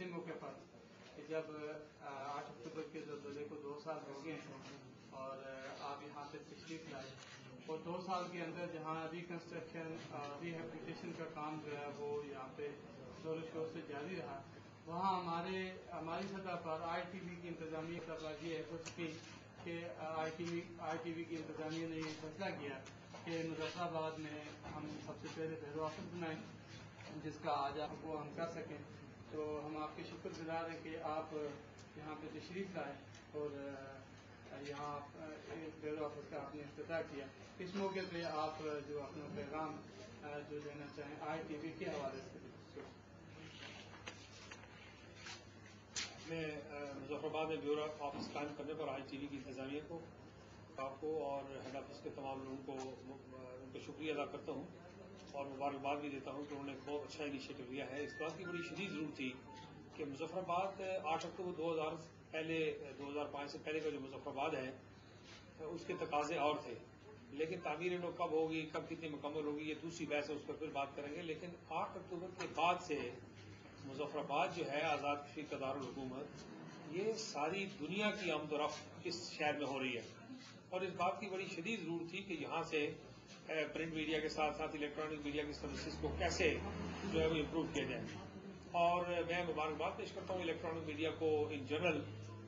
ऐसे मौके पर कि जब 8 अक्टूबर के ज़लज़ले को 2 साल हो गए हैं और आप यहाँ से तशरीफ लाए और 2 साल के अंदर जहाँ रिकन्स्ट्रक्शन रिहेबिलिटेशन का काम जो है वो यहाँ पे जोर शोर से जारी रहा, वहाँ हमारी सतह पर ITV की इंतजामिया का बात ये हो सकी कि ITV की इंतजामिया ने ये फैसला किया कि मुजफ्फराबाद में हम सबसे पहले पहले ऑफिस बनाएं, जिसका आज आपको हम कर सकें। तो हम आपके शुक्रगुजार हैं कि आप यहाँ पे तशरीफ़ लाए और यहाँ ब्यूरो ऑफिस का आपने इफ्तिताह किया। इस मौके पे आप जो अपना पैगाम जो देना चाहें ITV के हवाले से। मैं मुजफ्फराबाद में ब्यूरो ऑफिस कायम करने पर ITV की इंतजामिया को, आपको और हेड ऑफिस के तमाम लोगों को उनका शुक्रिया अदा करता हूँ और मुबारकबाद भी देता हूँ कि उन्होंने एक बहुत अच्छा इनिशिएटिव लिया है। इस बात की बड़ी शदीद ज़रूरत थी कि मुजफ्फराबाद 8 अक्टूबर 2005 से पहले का जो मुजफ्फराबाद है उसके तकाजे और थे, लेकिन तामीर इन्हों कब होगी, कब कितनी मुकम्मल होगी, ये दूसरी बहस है, उस पर फिर बात करेंगे। लेकिन 8 अक्टूबर के बाद से मुजफ्फराबाद जो है आज़ाद कश्मीर का दारुल हुकूमत, ये सारी दुनिया की आमदोरफ्त इस शहर में हो रही है और इस बात की बड़ी शदीद ज़रूरत थी कि यहाँ से प्रिंट मीडिया के साथ साथ इलेक्ट्रॉनिक मीडिया की सर्विसेज को कैसे जो है वो इम्प्रूव किया जाए। और मैं मुबारकबाद पेश करता हूँ इलेक्ट्रॉनिक मीडिया को इन जनरल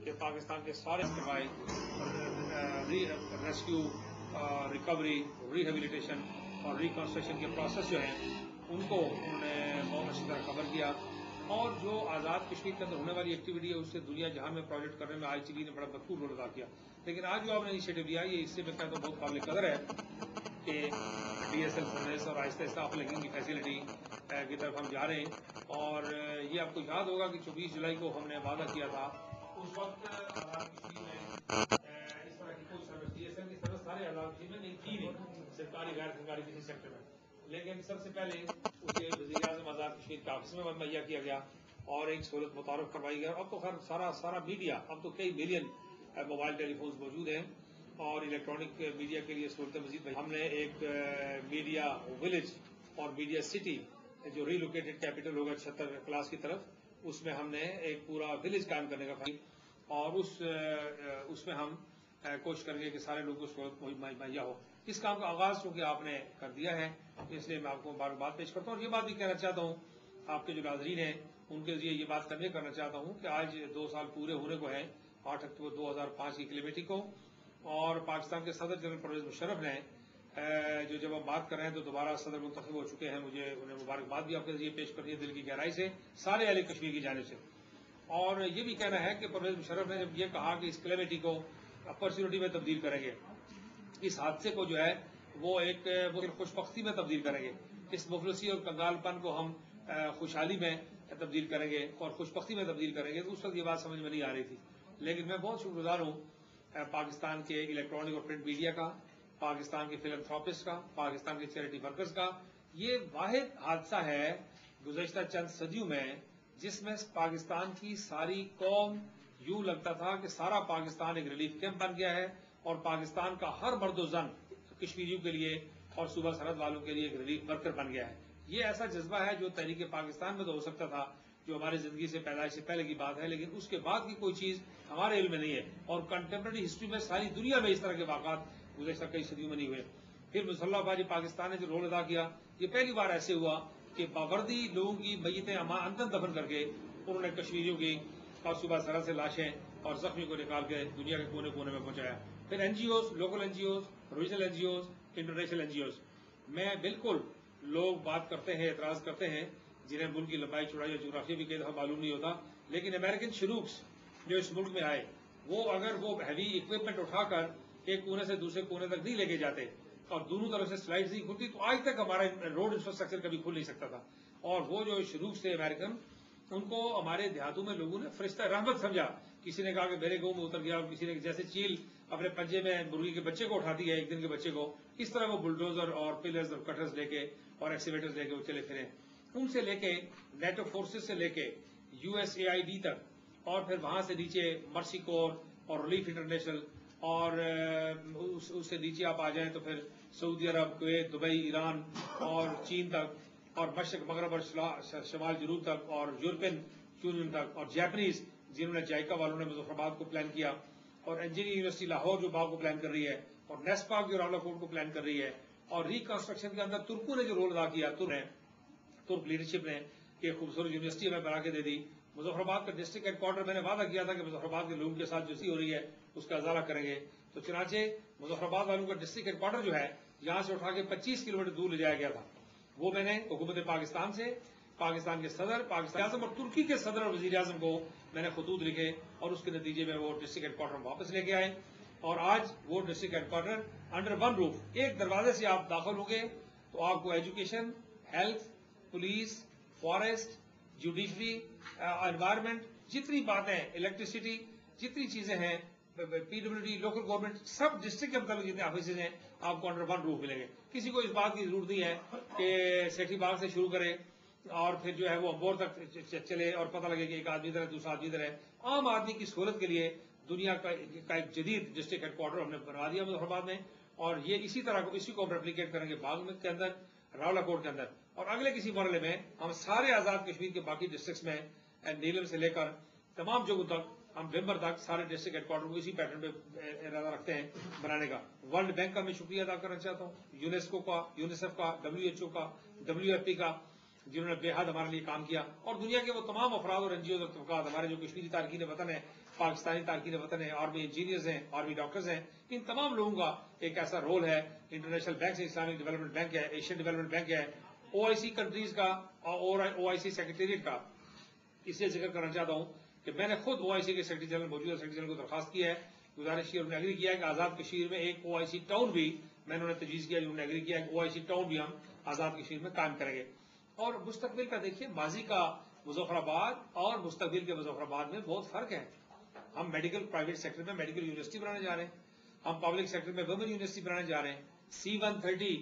कि पाकिस्तान के सारे करवाए रेस्क्यू, रिकवरी, रिहेबिलिटेशन और रिकन्स्ट्रक्शन के प्रोसेस जो हैं उनको उन्होंने बहुत अच्छी तरह कवर किया और जो आज़ाद कश्मीर के अंदर होने वाली एक्टिविटी है उससे दुनिया जहां में प्रोजेक्ट करने में ITV ने बड़ा भरपूर रोल अदा किया। लेकिन आज जो आपने इनिशिएटिव लिया ये इससे मैं कहता हूँ बहुत काबिल कदर है कि DSL सर्विस और आहिस्ता आहिस्ता अपलिंकिंग की फैसिलिटी की तरफ हम जा रहे हैं। और ये आपको याद होगा कि 24 जुलाई को हमने वादा किया था, उस वक्त आज़ाद कश्मीर में इस तरह की कोई सर्विस DSL की सर्विस सारे आज़ाद कश्मीर में नहीं थी, नहीं सरकारी गैर सरकारी किसी सेक्टर में। लेकिन सबसे पहले उसे वज़ीर आज़म आज़ाद कश्मीर के ऑफिस में मुहैया किया गया और एक सहूलत मुतारफ करवाई गई। अब तो खैर सारा मीडिया, अब तो कई मिलियन मोबाइल टेलीफोन्स मौजूद हैं और इलेक्ट्रॉनिक मीडिया के लिए सहूलतें मजीद। हमने एक मीडिया विलेज और मीडिया सिटी जो रीलोकेटेड कैपिटल होगा 76 क्लास की तरफ, उसमें हमने एक पूरा विलेज कायम करने का और उसमें हम कोशिश करेंगे कि सारे लोगों को सहूलत मुहैया हो। इस काम का आगाज चूंकि आपने कर दिया है इसलिए मैं आपको मुबारकबाद पेश करता हूँ और ये बात भी कहना चाहता हूँ आपके जो नाज़रीन हैं उनके लिए ये बात कन्वे करना चाहता हूँ कि आज 2 साल पूरे होने को है 8 अक्टूबर 2005 की कैलेमिटी को और पाकिस्तान के सदर जनरल परवेज मुशर्रफ ने जो जब हम बात कर रहे हैं तो दोबारा सदर मुंतखब हो चुके हैं, मुझे उन्हें मुबारकबाद भी आपके लिए पेश करनी है दिल की गहराई से सारे अहले कश्मीर की जानिब से। और ये भी कहना है कि परवेज मुशर्रफ ने जब ये कहा कि इस कैलेमिटी को अपॉर्चुनिटी में तब्दील करेंगे, इस हादसे को जो है वो खुशबख्ती में तब्दील करेंगे, इस मुफलसी और कंगालपन को हम खुशहाली में तब्दील करेंगे और खुशबख्ती में तब्दील करेंगे, तो उस वक्त ये बात समझ में नहीं आ रही थी। लेकिन मैं बहुत शुक्रगुजार हूँ पाकिस्तान के इलेक्ट्रॉनिक और प्रिंट मीडिया का, पाकिस्तान के फिलैंथ्रोपिस्ट का, पाकिस्तान के चैरिटी वर्कर्स का। ये वाहिद हादसा है गुज़श्ता चंद सदियों में जिसमें पाकिस्तान की सारी कौम, यूं लगता था कि सारा पाकिस्तान एक रिलीफ कैंप बन गया है और पाकिस्तान का हर मर्द जन कश्मीरियों के लिए और सूबा सरहद वालों के लिए एक रिलीफ वर्कर बन गया है। ये ऐसा जज्बा है जो तहरीक पाकिस्तान में तो हो सकता था, जो हमारी जिंदगी से पैदाइश से पहले की बात है, लेकिन उसके बाद की कोई चीज हमारे इल्म में नहीं है और कंटेम्प्रेरी हिस्ट्री में सारी दुनिया में इस तरह के वाक़ात गुज़श्ता कई सदियों में नहीं हुए। फिर मुसल्लाबाजी पाकिस्तान ने जो रोल अदा किया, ये पहली बार ऐसे हुआ कि बावर्दी लोगों की मैयतें अंदर दफन करके उन्होंने कश्मीरियों की और सूबा सरहद से लाशें और जख्मी को निकाल के दुनिया के कोने कोने में पहुंचाया। फिर NGOs, local NGOs, regional NGOs, international NGOs। मैं बिल्कुल लोग बात करते हैं, एतराज करते हैं जिन्हें मुल्क की लंबाई चौड़ाई या जोग्राफी भी कई दफा मालूम नहीं होता, लेकिन अमेरिकन शरूक्स जो इस मुल्क में आए वो अगर वो हैवी इक्विपमेंट उठाकर एक कोने से दूसरे कोने तक नहीं लेके जाते और दोनों तरफ से स्लाइड्स नहीं खुलती तो आज तक हमारा रोड इंफ्रास्ट्रक्चर कभी खुल नहीं सकता था। और वो जो शरूक्स थे अमेरिकन, उनको हमारे देहातों में लोगों ने फरिश्ता रहमत समझा। किसी ने कहा कि मेरे गांव में उतर गया और किसी ने जैसे चील अपने पंजे में मुर्गी के बच्चे को उठाती है, एक दिन के बच्चे को, इस तरह वो बुलडोजर और पिलर्स और कटर्स लेके और एक्सीवेटर्स लेके वो चले फिरे। उनसे लेके नेटो फोर्सेस से लेके USAID तक और फिर वहां से नीचे मर्सी कोर और रिलीफ इंटरनेशनल और उससे नीचे आप आ जाएं तो फिर सऊदी अरब, कुवैत, दुबई, ईरान और चीन तक और मशरक मगरब और शमाल जनूब तक और چونن تک، اور جیپنیز جنہوں نے جائکا والوں نے مظفرآباد کو پلان کیا، اور انجینئرنگ یونیورسٹی لاہور جو باغ کو پلان کر رہی ہے، اور نیسپا جو راولاکوٹ کو پلان کر رہی ہے، اور ریکنسٹرکشن کے اندر ترکوں نے جو رول ادا کیا، ترک لیڈرشپ نے کہ خوبصورت یونیورسٹی ہمیں بنا کے دے دی۔ مظفرآباد کا ڈسٹرکٹ ہیڈ کوارٹر میں نے وعدہ کیا تھا کہ مظفرآباد کے لوگوں کے ساتھ جو ہو رہی ہے اس کا ازالہ کریں گے، تو چنانچہ مظفرآباد والوں کا ڈسٹرکٹ ہیڈ کوارٹر جو ہے یہاں سے اٹھا کے 25 کلومیٹر دور لے جایا گیا تھا۔ وہ میں نے حکومت پاکستان سے، پاکستان کے صدر، پاکستان اعظم اور ترکی کے صدر اور وزیر اعظم کو میں نے خطوط لکھے، اور اس کے نتیجے میں وہ ڈسٹرکٹ ہیڈ کوارٹر واپس لے کے آئے، اور آج وہ district headquarter under one roof, ایک دروازے سے آپ داخل ہوں گے تو آپ کو education, health, police, forest, judiciary, environment, جتنی باتیں، الیکٹریسٹی، جتنی چیزیں ہیں، P W D, local government, سب ڈسٹرکٹ کے متعلق جتنے آفیسز ہیں آپ کو انڈر ون روف ملیں گے۔ کسی کو اس بات کی ضرورت نہیں ہے کہ سیٹھی باغ سے شروع کرے اور پھر جو ہے وہ امبور تک چلے اور پتہ لگے کہ ایک آدمی ادھر ہے دوسرا آدمی ادھر ہے۔ عام آدمی کی سہولت کے لیے دنیا کا ایک جدید ڈسٹرکٹ ہیڈ کوارٹر ہم نے بنوا دیا مظفرآباد میں، اور یہ اسی کو ریپلیکیٹ کریں گے باغ میں کے اندر، راولاکوٹ کے اندر، اور اگلے کسی مرحلے میں ہم سارے آزاد کشمیر کے باقی ڈسٹرکٹس میں، نیلم سے لے کر تمام جگہوں تک، ہم بمبر تک سارے ڈسٹرکٹ ہیڈ کوارٹر کو اسی پیٹرن پہ ارادہ رکھتے ہیں بنانے کا۔ ورلڈ بینک کا میں شکریہ ادا کرنا چاہتا ہوں، یونیسکو کا، یونیسیف کا، WHO کا، WFP کا، جنہوں نے بے حد ہمارے لیے کام کیا، اور دنیا کے وہ تمام افراد اور NGOز اور طبقات، ہمارے جو کشمیری تارکین وطن ہیں، پاکستانی تارکین وطن ہیں، آرمی انجینئرز ہیں، آرمی ڈاکٹرز ہیں، ان تمام لوگوں کا ایک ایسا رول ہے۔ انٹرنیشنل بینک سے اسلامک ڈیولپمنٹ بینک ہے، ایشین ڈیولپمنٹ بینک ہے، OIC کنٹریز کا اور OIC سیکریٹریٹ کا، اس لیے ذکر کرنا چاہتا ہوں کہ میں نے خود OIC کے سیکریٹری جنرل، موجودہ سیکریٹری جنرل کو درخواست کی ہے، گزارش کی، اور انہوں نے ایگری کیا ہے کہ آزاد کشمیر میں ایک OIC ٹاؤن بھی، میں نے انہیں تجویز کیا، انہوں نے ایگری کیا کہ OIC ٹاؤن بھی ہم آزاد کشمیر میں قائم کریں گے۔ اور مستقبل کا دیکھیے، ماضی کا مظفرآباد اور مستقبل کے مظفرآباد میں بہت فرق ہے۔ ہم میڈیکل پرائیویٹ سیکٹر میں میڈیکل یونیورسٹی بنانے جا رہے ہیں، ہم پبلک سیکٹر میں ویمن یونیورسٹی بنانے جا رہے ہیں، C-130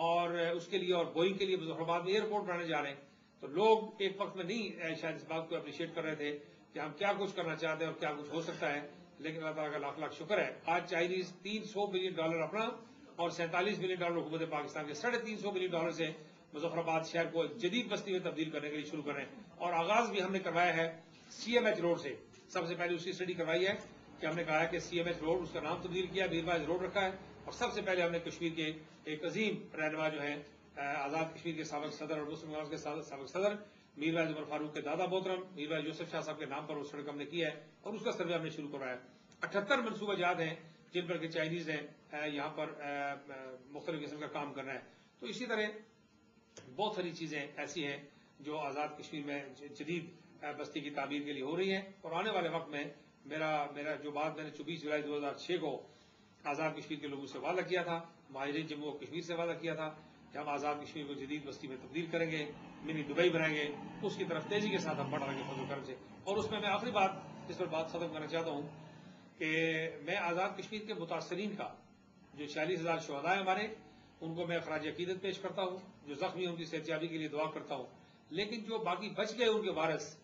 اور اس کے لیے اور بوئنگ کے لیے مظفرآباد میں ایئرپورٹ بنانے جا رہے ہیں۔ تو لوگ ایک وقت میں نہیں شاید اس بات کو اپریشیٹ کر رہے تھے کہ ہم کیا کچھ کرنا چاہتے ہیں اور کیا کچھ ہو سکتا ہے، لیکن اللہ تعالیٰ کا لاکھ لاکھ شکر ہے، آج چائنیز $300 بلین اپنا اور $47 بلین حکومت پاکستان کے $350 بلین سے مظفرآباد شہر کو ایک جدید بستی میں تبدیل کرنے کے لیے شروع کر رہے ہیں، اور آغاز بھی ہم نے کروایا ہے CMH روڈ سے۔ سب سے پہلے اس کی اسٹڈی کروائی ہے کہ ہم نے کہا ہے کہ CMH روڈ، اس کا نام تبدیل کیا، میرواز روڈ رکھا ہے، اور سب سے پہلے ہم نے کشمیر کے ایک عظیم رہنما جو ہیں، آزاد کشمیر کے سابق صدر اور مسلم لیگ کے سابق صدر میرواز عمر فاروق کے دادا محترم میرواز یوسف شاہ صاحب کے نام پر وہ سڑک ہم نے کی ہے، اور اس کا سروے ہم نے شروع کروایا ہے۔ 78 منصوبہ جات ہیں جن پر کہ چائنیز ہیں یہاں پر مختلف قسم کا کام کرنا ہے۔ تو اسی طرح بہت ساری چیزیں ایسی ہیں جو آزاد کشمیر میں جدید بستی کی تعمیر کے لیے ہو رہی ہیں، اور آنے والے وقت میں میرا جو بات میں نے 24 جولائی 2006 کو آزاد کشمیر کے لوگوں سے وعدہ کیا تھا، مہاجرین جموں و کشمیر سے وعدہ کیا تھا کہ ہم آزاد کشمیر کو جدید بستی میں تبدیل کریں گے، منی دبئی بنائیں گے، اس کی طرف تیزی کے ساتھ ہم بڑھ رہے ہیں فضل و کرم سے۔ اور اس میں آخری بات جس پر بات ختم کرنا چاہتا ہوں کہ میں آزاد کشمیر کے متاثرین کا، جو 40,000 شہداء ہیں ہمارے، ان کو میں خراج عقیدت پیش کرتا ہوں، جو زخمی ہیں ان کی صحتیابی کے لیے دعا کرتا ہوں، لیکن جو باقی بچ گئے ان کے وارث،